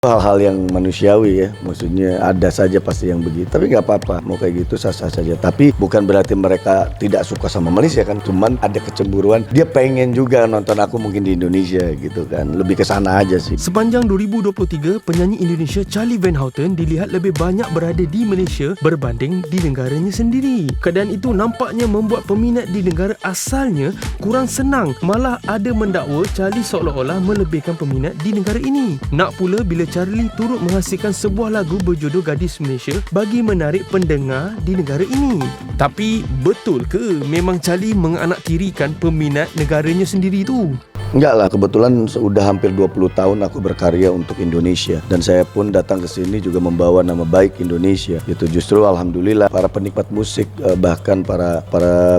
Hal-hal yang manusiawi ya, maksudnya ada saja pasti yang begitu, tapi nggak apa-apa, mau kayak gitu sah-sah saja. Tapi bukan berarti mereka tidak suka sama Malaysia kan, cuman ada kecemburuan, dia pengen juga nonton aku mungkin di Indonesia gitu kan, lebih ke sana aja sih. Sepanjang 2023, penyanyi Indonesia Charlie Van Houten dilihat lebih banyak berada di Malaysia berbanding di negaranya sendiri. Keadaan itu nampaknya membuat peminat di negara asalnya kurang senang, malah ada mendakwa Charlie seolah-olah melebihkan peminat di negara ini. Nak pula bila Charlie turut menghasilkan sebuah lagu berjudul Gadis Malaysia bagi menarik pendengar di negara ini. Tapi betul ke memang Charlie menganaktirikan peminat negaranya sendiri tu? Enggak lah, kebetulan sudah hampir 20 tahun aku berkarya untuk Indonesia. Dan saya pun datang ke sini juga membawa nama baik Indonesia. Itu justru alhamdulillah para penikmat musik, bahkan para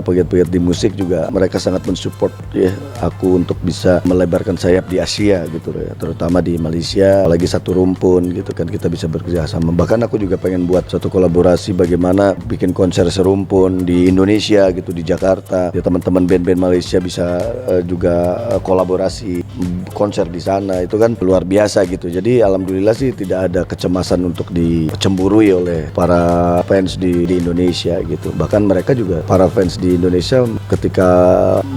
pegiat-pegiat di musik juga, mereka sangat mensupport ya aku untuk bisa melebarkan sayap di Asia gitu ya. Terutama di Malaysia, apalagi satu rumpun gitu kan, kita bisa bekerja sama. Bahkan aku juga pengen buat satu kolaborasi bagaimana bikin konser serumpun di Indonesia gitu, di Jakarta. Ya teman-teman band-band Malaysia bisa juga kolaborasi konser di sana, itu kan luar biasa gitu. Jadi alhamdulillah sih tidak ada kecemasan untuk dicemburui oleh para fans di Indonesia gitu. Bahkan mereka juga, para fans di Indonesia, ketika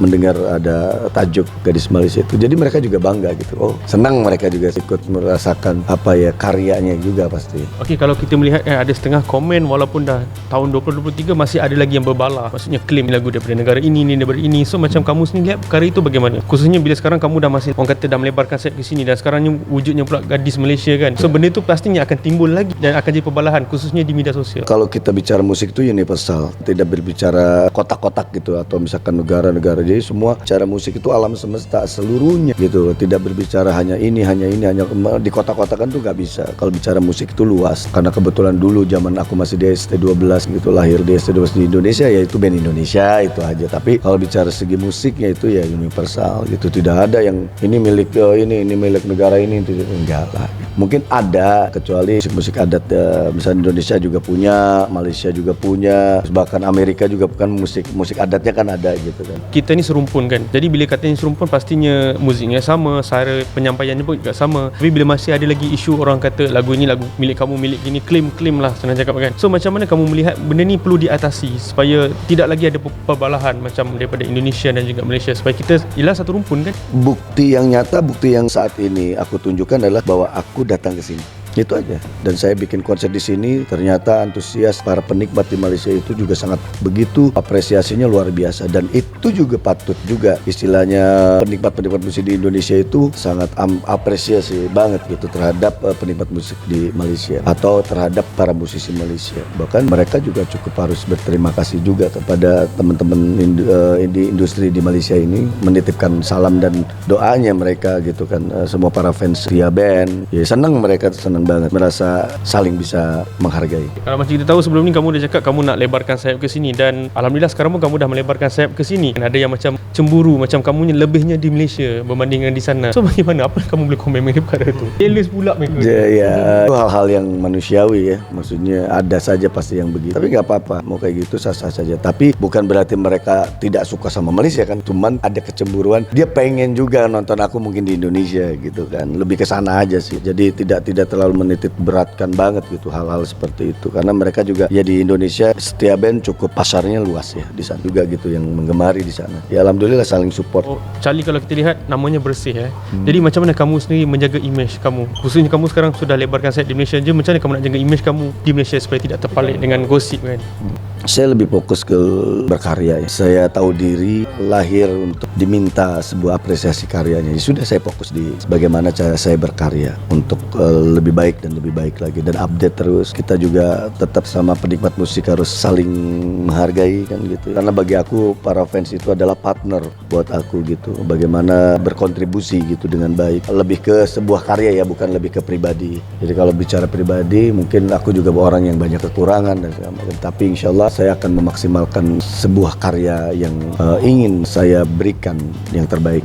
mendengar ada tajuk Gadis Malaysia itu, jadi mereka juga bangga gitu. Oh, senang mereka juga ikut merasakan apa ya karyanya juga pasti. Okey, kalau kita melihat ada setengah komen walaupun dah tahun 2023 masih ada lagi yang berbala, maksudnya klaim lagu daripada negara ini daripada ini. So macam kamu sendiri lihat perkara itu bagaimana? Khususnya bila sekarang kamu dah masih, orang kata dah melebarkan sayap ke sini, dan sekarangnya wujudnya pula Gadis Malaysia kan. So benda tu pastinya akan timbul lagi dan akan jadi perbalahan khususnya di media sosial. Kalau kita bicara musik itu universal, tidak berbicara kotak-kotak gitu atau misalkan negara-negara. Jadi semua cara musik itu alam semesta seluruhnya gitu. Tidak berbicara hanya di kotak-kotakan tuh nggak bisa. Kalau bicara musik itu luas. Karena kebetulan dulu zaman aku masih di ST12 gitu, lahir di ST12 di Indonesia, ya itu band Indonesia itu aja. Tapi kalau bicara segi musiknya itu ya universal gitu. Tidak ada yang ini milik ini milik negara ini, itu enggak lah. Mungkin ada, kecuali musik adat misalnya Indonesia juga punya, Malaysia juga punya, bahkan Amerika juga kan musik adatnya kan ada gitu kan. Kita ni serumpun kan. Jadi bila katanya serumpun pastinya musiknya sama, cara penyampaiannya pun juga sama. Tapi bila masih ada lagi isu orang kata lagu ini lagu milik kamu, milik ini, klaim lah senang cakap kan. So macam mana kamu melihat benda ni perlu diatasi supaya tidak lagi ada perbalahan macam daripada Indonesia dan juga Malaysia, supaya kita ialah satu rumpun kan. Bukti yang nyata, bukti yang saat ini aku tunjukkan adalah bahwa aku datang ke sini. Itu aja. Dan saya bikin konser di sini, ternyata antusias para penikmat di Malaysia itu juga sangat begitu, apresiasinya luar biasa. Dan itu juga patut juga, istilahnya penikmat musik di Indonesia itu sangat apresiasi banget gitu terhadap penikmat musik di Malaysia atau terhadap para musisi Malaysia. Bahkan mereka juga cukup harus berterima kasih juga kepada teman-teman di industri di Malaysia ini, menitipkan salam dan doanya mereka gitu kan. Semua para fans via band, ya senang, mereka senang banget, merasa saling bisa menghargai. Kalau macam kita tahu sebelum ni kamu dah cakap kamu nak lebarkan sayap ke sini, dan alhamdulillah sekarang pun kamu dah melebarkan sayap ke sini. Dan ada yang macam cemburu, macam kamunya lebihnya di Malaysia berbanding dengan di sana. So bagaimana, apa yang kamu boleh komen mengenai perkara tu? Jealous pula mereka. Ya, itu hal-hal yang manusiawi ya, maksudnya ada saja pasti yang begitu. Tapi nggak apa-apa, mau kayak gitu sah-sah saja. Tapi bukan berarti mereka tidak suka sama Malaysia kan, cuman ada kecemburuan, dia pengen juga nonton aku mungkin di Indonesia gitu kan, lebih ke sana aja sih. Jadi tidak terlalu menitik beratkan banget gitu hal-hal seperti itu, karena mereka juga ya di Indonesia setiap band cukup pasarnya luas ya di sana juga gitu yang menggemari di sana. Ya alhamdulillah saling support. Charlie, kalau kita lihat namanya bersih ya. Jadi macam mana kamu sendiri menjaga imej kamu? Khususnya kamu sekarang sudah lebarkan sayap di Malaysia je, macam mana kamu nak jaga imej kamu di Malaysia supaya tidak terpalit dengan gosip kan? Saya lebih fokus ke berkarya ya. Saya tahu diri, lahir untuk diminta sebuah apresiasi karyanya. Ya sudah, saya fokus di bagaimana cara saya berkarya untuk lebih baik dan lebih baik lagi, dan update terus. Kita juga tetap sama penikmat musik harus saling menghargai kan gitu. Karena bagi aku para fans itu adalah partner buat aku gitu. Bagaimana berkontribusi gitu dengan baik. Lebih ke sebuah karya ya, bukan lebih ke pribadi. Jadi kalau bicara pribadi, mungkin aku juga orang yang banyak kekurangan dan segala macam. Tapi insyaallah saya akan memaksimalkan sebuah karya yang ingin saya berikan yang terbaik.